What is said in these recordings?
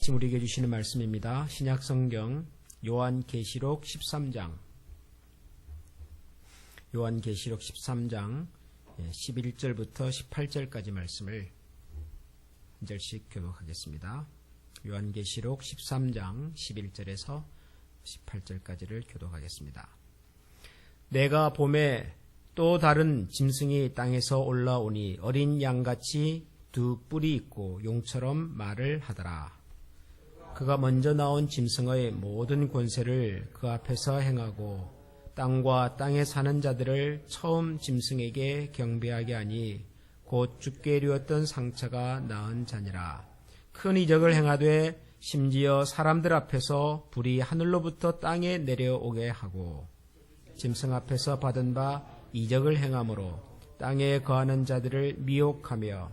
지금 우리에게 주시는 말씀입니다. 신약성경 요한계시록 13장 11절부터 18절까지 말씀을 한 절씩 교독하겠습니다. 요한계시록 13장 11절에서 18절까지를 교독하겠습니다. 내가 봄에 또 다른 짐승이 땅에서 올라오니 어린 양같이 두 뿔이 있고 용처럼 말을 하더라. 그가 먼저 나온 짐승의 모든 권세를 그 앞에서 행하고 땅과 땅에 사는 자들을 처음 짐승에게 경배하게 하니 곧 죽게 이루었던 상처가 나은 자니라. 큰 이적을 행하되 심지어 사람들 앞에서 불이 하늘로부터 땅에 내려오게 하고 짐승 앞에서 받은 바 이적을 행함으로 땅에 거하는 자들을 미혹하며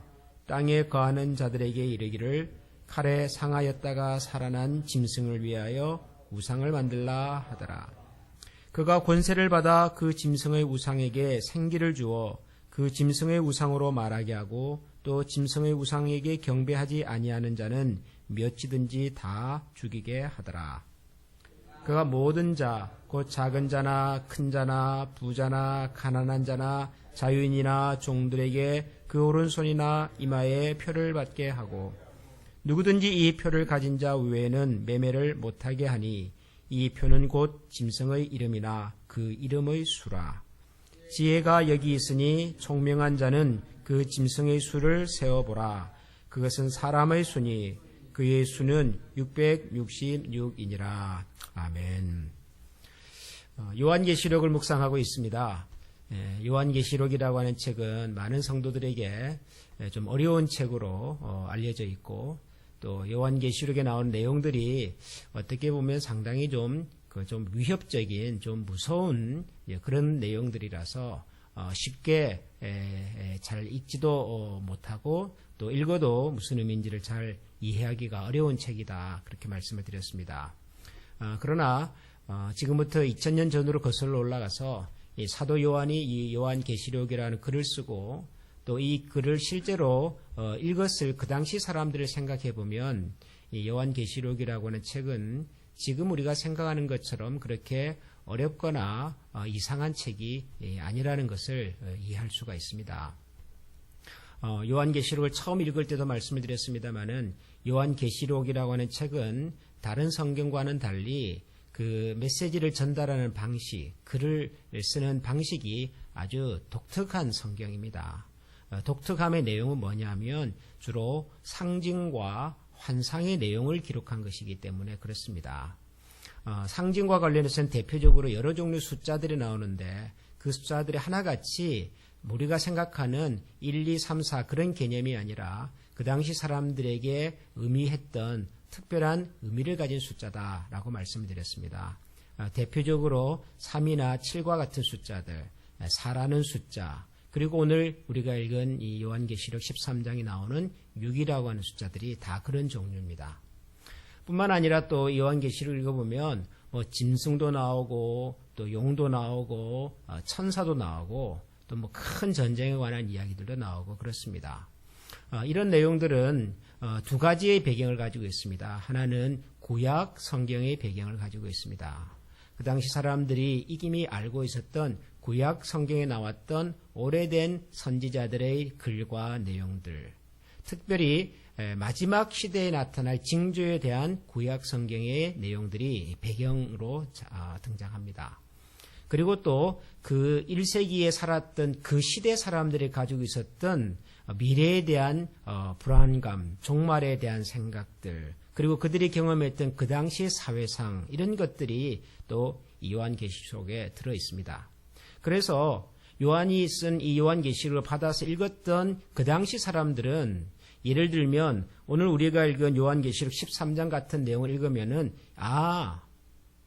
땅에 거하는 자들에게 이르기를 칼에 상하였다가 살아난 짐승을 위하여 우상을 만들라 하더라. 그가 권세를 받아 그 짐승의 우상에게 생기를 주어 그 짐승의 우상으로 말하게 하고 또 짐승의 우상에게 경배하지 아니하는 자는 몇이든지 다 죽이게 하더라. 그가 모든 자, 곧 작은 자나 큰 자나 부자나 가난한 자나 자유인이나 종들에게 그 오른손이나 이마에 표를 받게 하고 누구든지 이 표를 가진 자 외에는 매매를 못하게 하니 이 표는 곧 짐승의 이름이나 그 이름의 수라. 지혜가 여기 있으니 총명한 자는 그 짐승의 수를 세어보라. 그것은 사람의 수니 그의 수는 666이니라. 아멘. 요한계시록을 묵상하고 있습니다. 요한계시록이라고 하는 책은 많은 성도들에게 좀 어려운 책으로 알려져 있고 또 요한계시록에 나오는 내용들이 어떻게 보면 상당히 좀 위협적인, 좀 무서운 그런 내용들이라서 쉽게 잘 읽지도 못하고 또 읽어도 무슨 의미인지를 잘 이해하기가 어려운 책이다. 그렇게 말씀을 드렸습니다. 그러나 지금부터 2000년 전으로 거슬러 올라가서 이 사도 요한이 이 요한계시록이라는 글을 쓰고 또 이 글을 실제로 읽었을 그 당시 사람들을 생각해 보면 이 요한계시록이라고 하는 책은 지금 우리가 생각하는 것처럼 그렇게 어렵거나 이상한 책이 아니라는 것을 이해할 수가 있습니다. 요한계시록을 처음 읽을 때도 말씀을 드렸습니다마는 요한계시록이라고 하는 책은 다른 성경과는 달리 그 메시지를 전달하는 방식, 글을 쓰는 방식이 아주 독특한 성경입니다. 독특함의 내용은 뭐냐면 주로 상징과 환상의 내용을 기록한 것이기 때문에 그렇습니다. 상징과 관련해서는 대표적으로 여러 종류 숫자들이 나오는데 그 숫자들이 하나같이 우리가 생각하는 1, 2, 3, 4 그런 개념이 아니라 그 당시 사람들에게 의미했던 특별한 의미를 가진 숫자다라고 말씀을 드렸습니다. 대표적으로 3이나 7과 같은 숫자들, 4라는 숫자, 그리고 오늘 우리가 읽은 이 요한계시록 13장이 나오는 6이라고 하는 숫자들이 다 그런 종류입니다. 뿐만 아니라 또 요한계시록 읽어보면 짐승도 나오고 또 용도 나오고 천사도 나오고 또 큰 전쟁에 관한 이야기들도 나오고 그렇습니다. 이런 내용들은 두 가지의 배경을 가지고 있습니다. 하나는 구약 성경의 배경을 가지고 있습니다. 그 당시 사람들이 이미 알고 있었던 구약 성경에 나왔던 오래된 선지자들의 글과 내용들, 특별히 마지막 시대에 나타날 징조에 대한 구약 성경의 내용들이 배경으로 등장합니다. 그리고 또 그 1세기에 살았던 그 시대 사람들이 가지고 있었던 미래에 대한 불안감, 종말에 대한 생각들, 그리고 그들이 경험했던 그 당시의 사회상 이런 것들이 또 요한계시록에 들어 있습니다. 그래서 요한이 쓴 이 요한계시록을 받아서 읽었던 그 당시 사람들은 예를 들면 오늘 우리가 읽은 요한계시록 13장 같은 내용을 읽으면은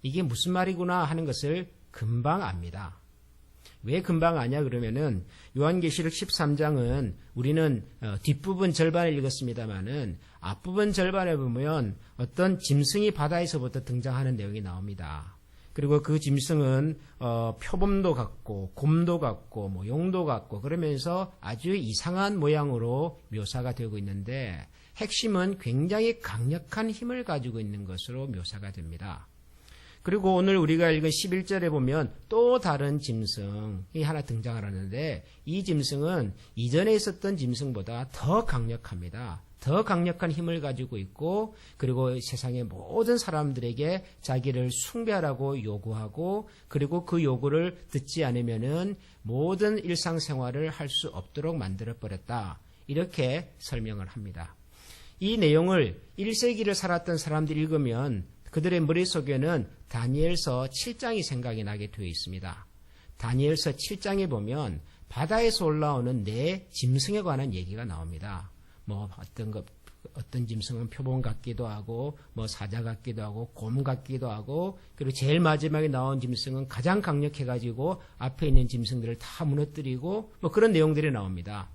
이게 무슨 말이구나 하는 것을 금방 압니다. 왜 금방 아냐 그러면은 요한계시록 13장은 우리는 뒷부분 절반을 읽었습니다마는 앞부분 절반에 보면 어떤 짐승이 바다에서부터 등장하는 내용이 나옵니다. 그리고 그 짐승은 표범도 같고 곰도 같고 용도 같고 그러면서 아주 이상한 모양으로 묘사가 되고 있는데 핵심은 굉장히 강력한 힘을 가지고 있는 것으로 묘사가 됩니다. 그리고 오늘 우리가 읽은 11절에 보면 또 다른 짐승이 하나 등장을 하는데 이 짐승은 이전에 있었던 짐승보다 더 강력합니다. 더 강력한 힘을 가지고 있고 그리고 세상의 모든 사람들에게 자기를 숭배하라고 요구하고 그리고 그 요구를 듣지 않으면은 모든 일상생활을 할 수 없도록 만들어버렸다. 이렇게 설명을 합니다. 이 내용을 1세기를 살았던 사람들이 읽으면 그들의 머릿속에는 다니엘서 7장이 생각이 나게 되어 있습니다. 다니엘서 7장에 보면 바다에서 올라오는 네 짐승에 관한 얘기가 나옵니다. 뭐 어떤 짐승은 표범 같기도 하고 뭐 사자 같기도 하고 곰 같기도 하고 그리고 제일 마지막에 나온 짐승은 가장 강력해가지고 앞에 있는 짐승들을 다 무너뜨리고 뭐 그런 내용들이 나옵니다.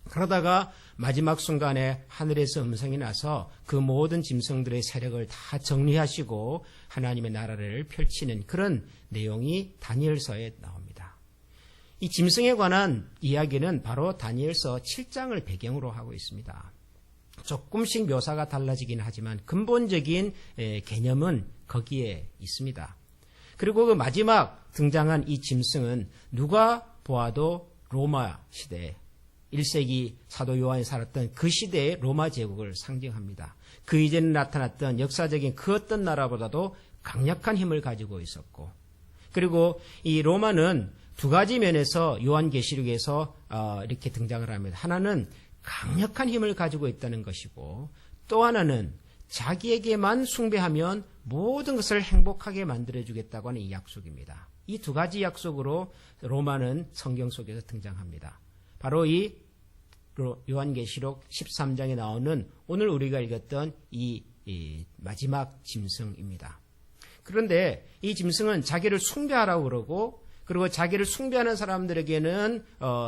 그러다가 마지막 순간에 하늘에서 음성이 나서 그 모든 짐승들의 세력을 다 정리하시고 하나님의 나라를 펼치는 그런 내용이 다니엘서에 나옵니다. 이 짐승에 관한 이야기는 바로 다니엘서 7장을 배경으로 하고 있습니다. 조금씩 묘사가 달라지긴 하지만 근본적인 개념은 거기에 있습니다. 그리고 그 마지막 등장한 이 짐승은 누가 보아도 로마 시대에 1세기 사도 요한이 살았던 그 시대의 로마 제국을 상징합니다. 그 이전에 나타났던 역사적인 그 어떤 나라보다도 강력한 힘을 가지고 있었고 그리고 이 로마는 두 가지 면에서 요한계시록에서 이렇게 등장을 합니다. 하나는 강력한 힘을 가지고 있다는 것이고 또 하나는 자기에게만 숭배하면 모든 것을 행복하게 만들어주겠다고 하는 이 약속입니다. 이 두 가지 약속으로 로마는 성경 속에서 등장합니다. 바로 이 요한계시록 13장에 나오는 오늘 우리가 읽었던 이 마지막 짐승입니다. 그런데 이 짐승은 자기를 숭배하라고 그러고 그리고 자기를 숭배하는 사람들에게는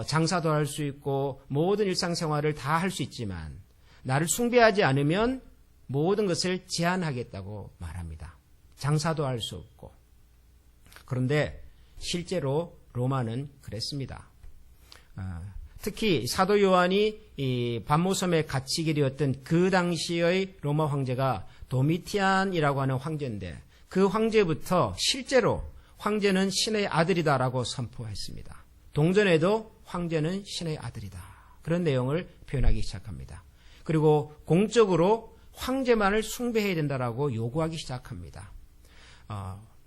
장사도 할 수 있고 모든 일상생활을 다 할 수 있지만 나를 숭배하지 않으면 모든 것을 제한하겠다고 말합니다. 장사도 할 수 없고. 그런데 실제로 로마는 그랬습니다. 특히 사도 요한이 이 반모섬에 갇히게 되었던 그 당시의 로마 황제가 도미티안이라고 하는 황제인데 그 황제부터 실제로 황제는 신의 아들이다라고 선포했습니다. 동전에도 황제는 신의 아들이다. 그런 내용을 표현하기 시작합니다. 그리고 공적으로 황제만을 숭배해야 된다라고 요구하기 시작합니다.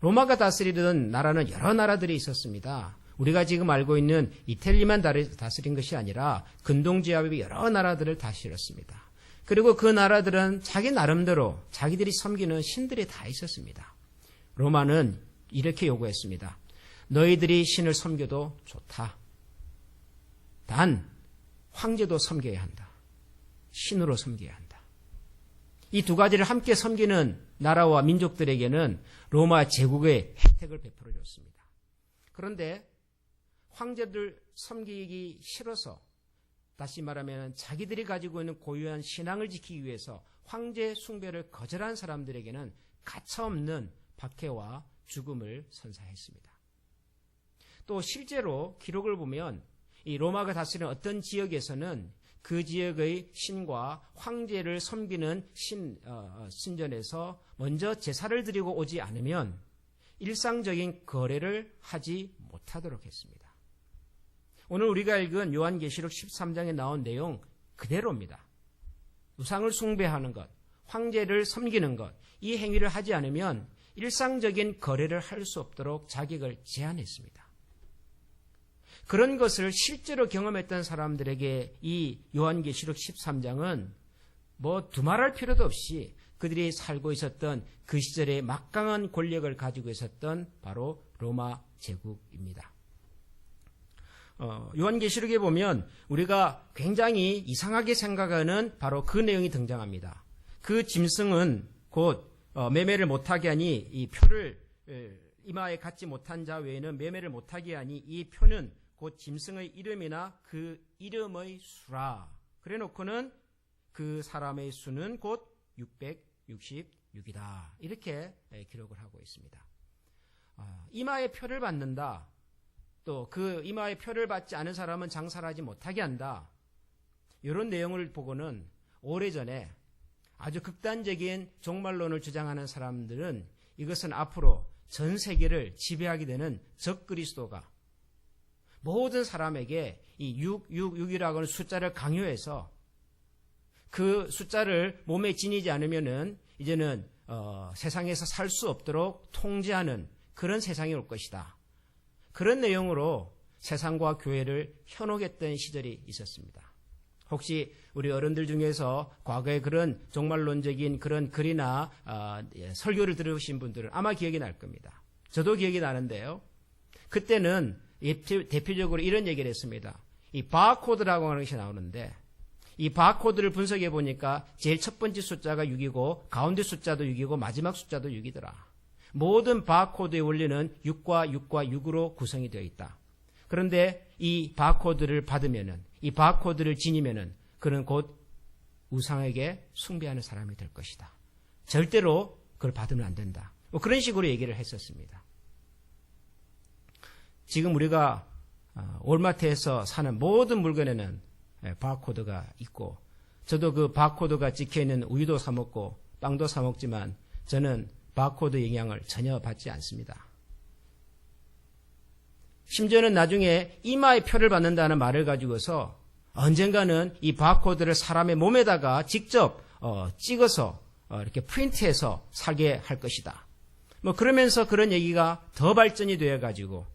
로마가 다스리던 나라는 여러 나라들이 있었습니다. 우리가 지금 알고 있는 이탈리아만 다스린 것이 아니라 근동지압의 여러 나라들을 다스렸습니다. 그리고 그 나라들은 자기 나름대로 자기들이 섬기는 신들이 다 있었습니다. 로마는 이렇게 요구했습니다. 너희들이 신을 섬겨도 좋다. 단 황제도 섬겨야 한다. 신으로 섬겨야 한다. 이 두 가지를 함께 섬기는 나라와 민족들에게는 로마 제국의 혜택을 베풀어 줬습니다. 그런데 황제들 섬기기 싫어서 다시 말하면 자기들이 가지고 있는 고유한 신앙을 지키기 위해서 황제 숭배를 거절한 사람들에게는 가차없는 박해와 죽음을 선사했습니다. 또 실제로 기록을 보면 이 로마가 다스리는 어떤 지역에서는 그 지역의 신과 황제를 섬기는 신전에서 먼저 제사를 드리고 오지 않으면 일상적인 거래를 하지 못하도록 했습니다. 오늘 우리가 읽은 요한계시록 13장에 나온 내용 그대로입니다. 우상을 숭배하는 것, 황제를 섬기는 것, 이 행위를 하지 않으면 일상적인 거래를 할 수 없도록 자격을 제한했습니다. 그런 것을 실제로 경험했던 사람들에게 이 요한계시록 13장은 뭐 두말할 필요도 없이 그들이 살고 있었던 그 시절의 막강한 권력을 가지고 있었던 바로 로마 제국입니다. 요한계시록에 보면 우리가 굉장히 이상하게 생각하는 바로 그 내용이 등장합니다. 그 짐승은 곧 매매를 못하게 하니 이 표를 이마에 갖지 못한 자 외에는 매매를 못하게 하니 이 표는 곧 짐승의 이름이나 그 이름의 수라. 그래 놓고는 그 사람의 수는 곧 666이다. 이렇게 기록을 하고 있습니다. 이마에 표를 받는다. 또 그 이마에 표를 받지 않은 사람은 장사를 하지 못하게 한다. 이런 내용을 보고는 오래전에 아주 극단적인 종말론을 주장하는 사람들은 이것은 앞으로 전 세계를 지배하게 되는 적그리스도가 모든 사람에게 이 666이라고 하는 숫자를 강요해서 그 숫자를 몸에 지니지 않으면은 이제는 세상에서 살 수 없도록 통제하는 그런 세상이 올 것이다. 그런 내용으로 세상과 교회를 현혹했던 시절이 있었습니다. 혹시 우리 어른들 중에서 과거에 그런 종말론적인 그런 글이나 설교를 들으신 분들은 아마 기억이 날 겁니다. 저도 기억이 나는데요. 그때는 대표적으로 이런 얘기를 했습니다. 이 바코드라고 하는 것이 나오는데 이 바코드를 분석해 보니까 제일 첫 번째 숫자가 6이고 가운데 숫자도 6이고 마지막 숫자도 6이더라. 모든 바코드의 원리는 6과 6과 6으로 구성이 되어 있다. 그런데 이 바코드를 받으면은 이 바코드를 지니면은 그는 곧 우상에게 숭배하는 사람이 될 것이다. 절대로 그걸 받으면 안 된다. 뭐 그런 식으로 얘기를 했었습니다. 지금 우리가 월마트에서 사는 모든 물건에는 바코드가 있고 저도 그 바코드가 찍혀있는 우유도 사 먹고 빵도 사 먹지만 저는 바코드 영향을 전혀 받지 않습니다. 심지어는 나중에 이마에 표를 받는다는 말을 가지고서 언젠가는 이 바코드를 사람의 몸에다가 직접 찍어서 이렇게 프린트해서 사게 할 것이다. 뭐 그러면서 그런 얘기가 더 발전이 되어 가지고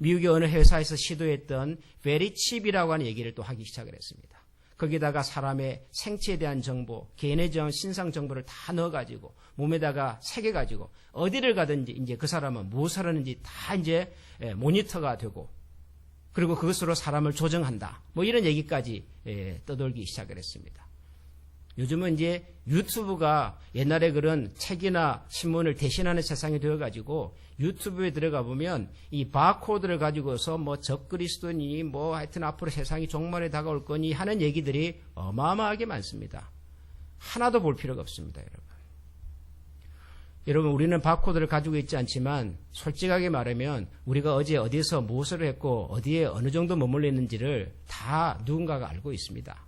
미국의 어느 회사에서 시도했던 베리칩이라고 하는 얘기를 또 하기 시작을 했습니다. 거기다가 사람의 생체에 대한 정보, 개인에 대한 신상 정보를 다 넣어가지고 몸에다가 새겨가지고 어디를 가든지 이제 그 사람은 무엇을 하는지 다 이제 모니터가 되고 그리고 그것으로 사람을 조정한다. 뭐 이런 얘기까지 떠돌기 시작을 했습니다. 요즘은 이제 유튜브가 옛날에 그런 책이나 신문을 대신하는 세상이 되어가지고 유튜브에 들어가 보면 이 바코드를 가지고서 뭐 적그리스도니 뭐 하여튼 앞으로 세상이 종말에 다가올 거니 하는 얘기들이 어마어마하게 많습니다. 하나도 볼 필요가 없습니다, 여러분. 여러분, 우리는 바코드를 가지고 있지 않지만 솔직하게 말하면 우리가 어제 어디에서 무엇을 했고 어디에 어느 정도 머물러 있는지를 다 누군가가 알고 있습니다.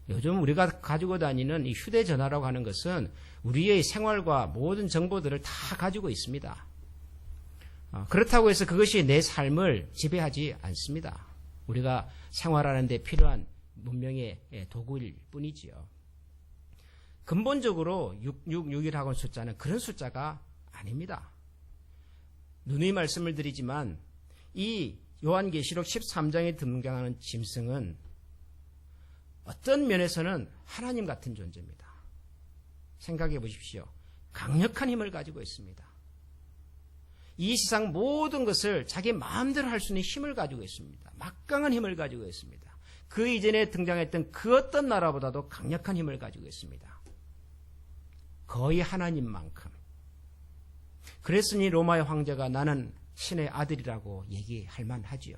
요즘 우리가 가지고 다니는 이 휴대전화라고 하는 것은 우리의 생활과 모든 정보들을 다 가지고 있습니다. 그렇다고 해서 그것이 내 삶을 지배하지 않습니다. 우리가 생활하는 데 필요한 문명의 도구일 뿐이지요. 근본적으로 666이라고 하는 숫자는 그런 숫자가 아닙니다. 누누이 말씀을 드리지만 이 요한계시록 13장에 등장하는 짐승은 어떤 면에서는 하나님 같은 존재입니다. 생각해 보십시오. 강력한 힘을 가지고 있습니다. 이 세상 모든 것을 자기 마음대로 할 수 있는 힘을 가지고 있습니다. 막강한 힘을 가지고 있습니다. 그 이전에 등장했던 그 어떤 나라보다도 강력한 힘을 가지고 있습니다. 거의 하나님만큼. 그랬으니 로마의 황제가 나는 신의 아들이라고 얘기할 만하지요.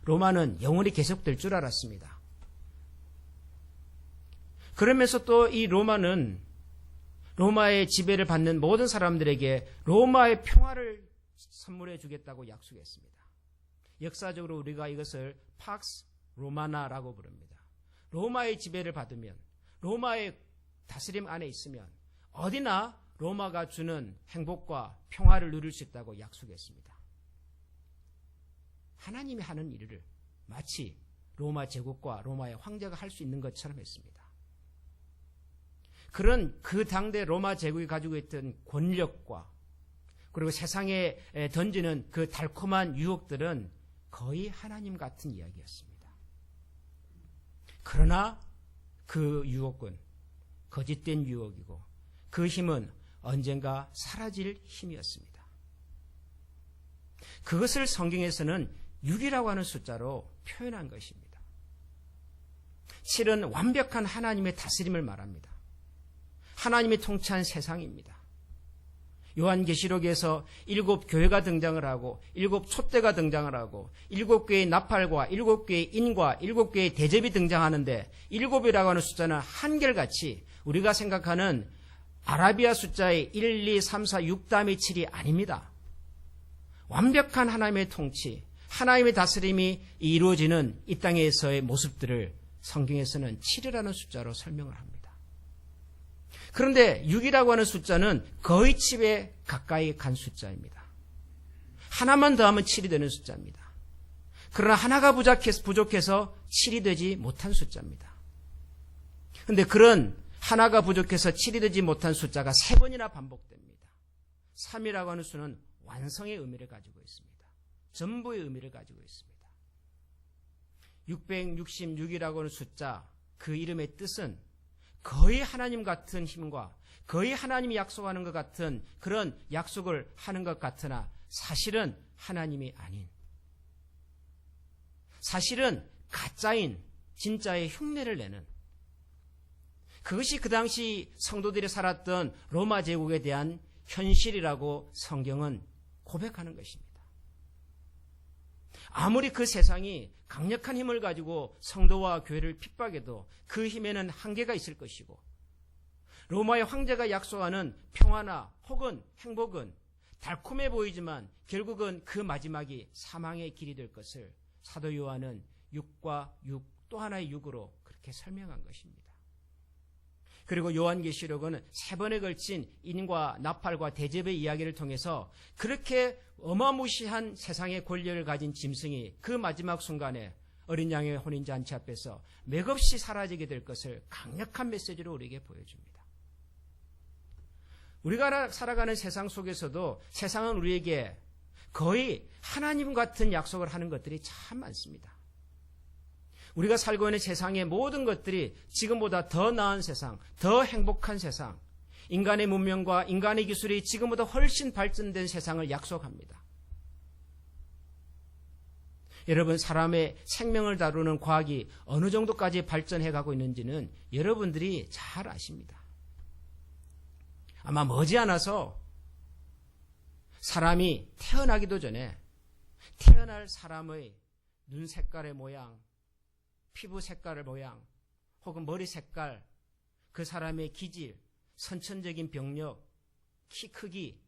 로마는 영원히 계속될 줄 알았습니다. 그러면서 또 이 로마는 로마의 지배를 받는 모든 사람들에게 로마의 평화를 선물해 주겠다고 약속했습니다. 역사적으로 우리가 이것을 팍스 로마나라고 부릅니다. 로마의 지배를 받으면 로마의 다스림 안에 있으면 어디나 로마가 주는 행복과 평화를 누릴 수 있다고 약속했습니다. 하나님이 하는 일을 마치 로마 제국과 로마의 황제가 할 수 있는 것처럼 했습니다. 그런 그 당대 로마 제국이 가지고 있던 권력과 그리고 세상에 던지는 그 달콤한 유혹들은 거의 하나님 같은 이야기였습니다. 그러나 그 유혹은 거짓된 유혹이고 그 힘은 언젠가 사라질 힘이었습니다. 그것을 성경에서는 6이라고 하는 숫자로 표현한 것입니다. 7은 완벽한 하나님의 다스림을 말합니다. 하나님이 통치한 세상입니다. 요한계시록에서 7 교회가 등장을 하고 7 촛대가 등장을 하고 7개의 나팔과 7개의 인과 7개의 대접이 등장하는데 7이라고 하는 숫자는 한결같이 우리가 생각하는 아라비아 숫자의 1, 2, 3, 4, 6 다음에 7이 아닙니다. 완벽한 하나님의 통치, 하나님의 다스림이 이루어지는 이 땅에서의 모습들을 성경에서는 7이라는 숫자로 설명을 합니다. 그런데 6이라고 하는 숫자는 거의 7에 가까이 간 숫자입니다. 하나만 더하면 7이 되는 숫자입니다. 그러나 하나가 부족해서 7이 되지 못한 숫자입니다. 그런데 그런 하나가 부족해서 7이 되지 못한 숫자가 3번이나 반복됩니다. 3이라고 하는 수는 완성의 의미를 가지고 있습니다. 전부의 의미를 가지고 있습니다. 666이라고 하는 숫자, 그 이름의 뜻은 거의 하나님 같은 힘과 거의 하나님이 약속하는 것 같은 그런 약속을 하는 것 같으나 사실은 하나님이 아닌, 사실은 가짜인 진짜의 흉내를 내는, 그것이 그 당시 성도들이 살았던 로마 제국에 대한 현실이라고 성경은 고백하는 것입니다. 아무리 그 세상이 강력한 힘을 가지고 성도와 교회를 핍박해도 그 힘에는 한계가 있을 것이고, 로마의 황제가 약속하는 평화나 혹은 행복은 달콤해 보이지만 결국은 그 마지막이 사망의 길이 될 것을 사도 요한은 6과 6, 또 하나의 6으로 그렇게 설명한 것입니다. 그리고 요한계시록은 3번에 걸친 인과 나팔과 대접의 이야기를 통해서 그렇게 어마무시한 세상의 권력을 가진 짐승이 그 마지막 순간에 어린 양의 혼인잔치 앞에서 맥없이 사라지게 될 것을 강력한 메시지로 우리에게 보여줍니다. 우리가 살아가는 세상 속에서도 세상은 우리에게 거의 하나님 같은 약속을 하는 것들이 참 많습니다. 우리가 살고 있는 세상의 모든 것들이 지금보다 더 나은 세상, 더 행복한 세상, 인간의 문명과 인간의 기술이 지금보다 훨씬 발전된 세상을 약속합니다. 여러분, 사람의 생명을 다루는 과학이 어느 정도까지 발전해 가고 있는지는 여러분들이 잘 아십니다. 아마 머지않아서 사람이 태어나기도 전에 태어날 사람의 눈 색깔의 모양, 피부 색깔의 모양, 혹은 머리 색깔, 그 사람의 기질, 선천적인 병력, 키 크기,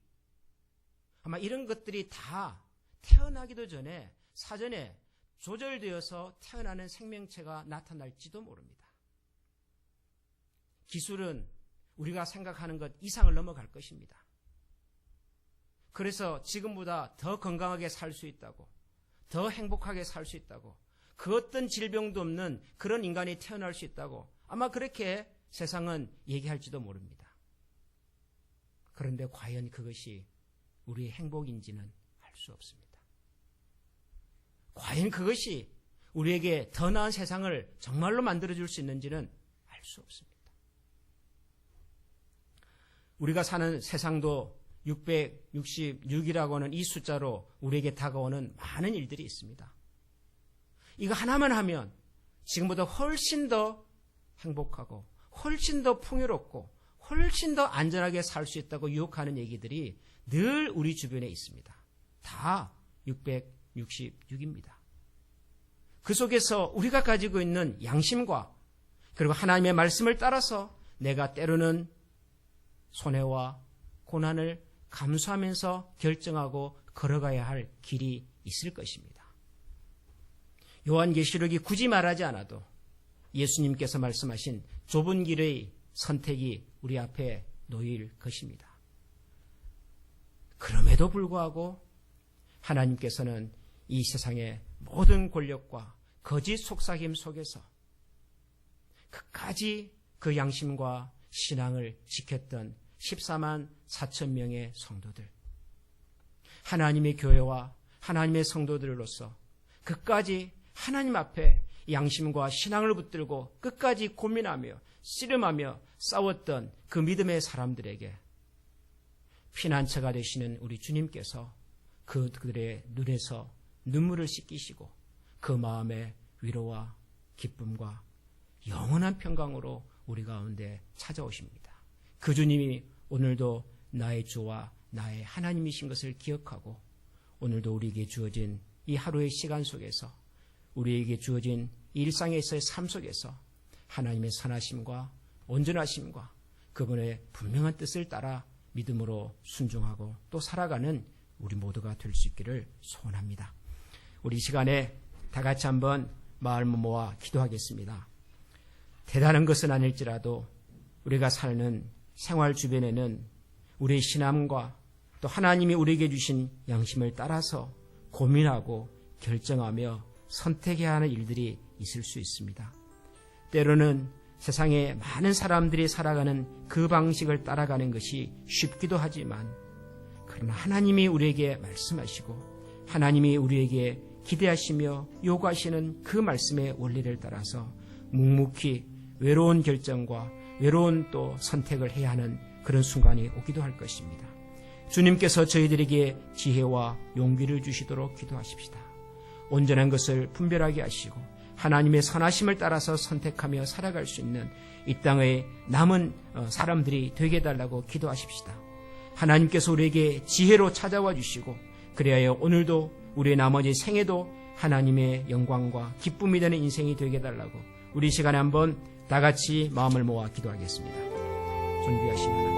아마 이런 것들이 다 태어나기도 전에 사전에 조절되어서 태어나는 생명체가 나타날지도 모릅니다. 기술은 우리가 생각하는 것 이상을 넘어갈 것입니다. 그래서 지금보다 더 건강하게 살 수 있다고, 더 행복하게 살 수 있다고, 그 어떤 질병도 없는 그런 인간이 태어날 수 있다고 아마 그렇게 세상은 얘기할지도 모릅니다. 그런데 과연 그것이 우리의 행복인지는 알 수 없습니다. 과연 그것이 우리에게 더 나은 세상을 정말로 만들어줄 수 있는지는 알 수 없습니다. 우리가 사는 세상도 666이라고 하는 이 숫자로 우리에게 다가오는 많은 일들이 있습니다. 이거 하나만 하면 지금보다 훨씬 더 행복하고 훨씬 더 풍요롭고 훨씬 더 안전하게 살 수 있다고 유혹하는 얘기들이 늘 우리 주변에 있습니다. 다 666입니다. 그 속에서 우리가 가지고 있는 양심과 그리고 하나님의 말씀을 따라서 내가 때로는 손해와 고난을 감수하면서 결정하고 걸어가야 할 길이 있을 것입니다. 요한계시록이 굳이 말하지 않아도 예수님께서 말씀하신 좁은 길의 선택이 우리 앞에 놓일 것입니다. 그럼에도 불구하고 하나님께서는 이 세상의 모든 권력과 거짓 속삭임 속에서 끝까지 그 양심과 신앙을 지켰던 14만 4천 명의 성도들, 하나님의 교회와 하나님의 성도들로서 끝까지 하나님 앞에 양심과 신앙을 붙들고 끝까지 고민하며 씨름하며 싸웠던 그 믿음의 사람들에게 피난처가 되시는 우리 주님께서 그들의 눈에서 눈물을 씻기시고 그 마음의 위로와 기쁨과 영원한 평강으로 우리 가운데 찾아오십니다. 그 주님이 오늘도 나의 주와 나의 하나님이신 것을 기억하고 오늘도 우리에게 주어진 이 하루의 시간 속에서 우리에게 주어진 일상에서의 삶 속에서 하나님의 선하심과 온전하심과 그분의 분명한 뜻을 따라 믿음으로 순종하고 또 살아가는 우리 모두가 될 수 있기를 소원합니다. 우리 시간에 다 같이 한번 마음을 모아 기도하겠습니다. 대단한 것은 아닐지라도 우리가 사는 생활 주변에는 우리의 신앙과 또 하나님이 우리에게 주신 양심을 따라서 고민하고 결정하며 선택해야 하는 일들이 있을 수 있습니다. 때로는 세상에 많은 사람들이 살아가는 그 방식을 따라가는 것이 쉽기도 하지만, 그러나 하나님이 우리에게 말씀하시고 하나님이 우리에게 기대하시며 요구하시는 그 말씀의 원리를 따라서 묵묵히 외로운 결정과 외로운 또 선택을 해야 하는 그런 순간이 오기도 할 것입니다. 주님께서 저희들에게 지혜와 용기를 주시도록 기도하십시다. 온전한 것을 분별하게 하시고 하나님의 선하심을 따라서 선택하며 살아갈 수 있는 이 땅의 남은 사람들이 되게 해달라고 기도하십시다. 하나님께서 우리에게 지혜로 찾아와 주시고 그리하여 오늘도 우리의 나머지 생애도 하나님의 영광과 기쁨이 되는 인생이 되게 해달라고 우리 시간에 한번 다 같이 마음을 모아 기도하겠습니다. 존귀하신 하나님,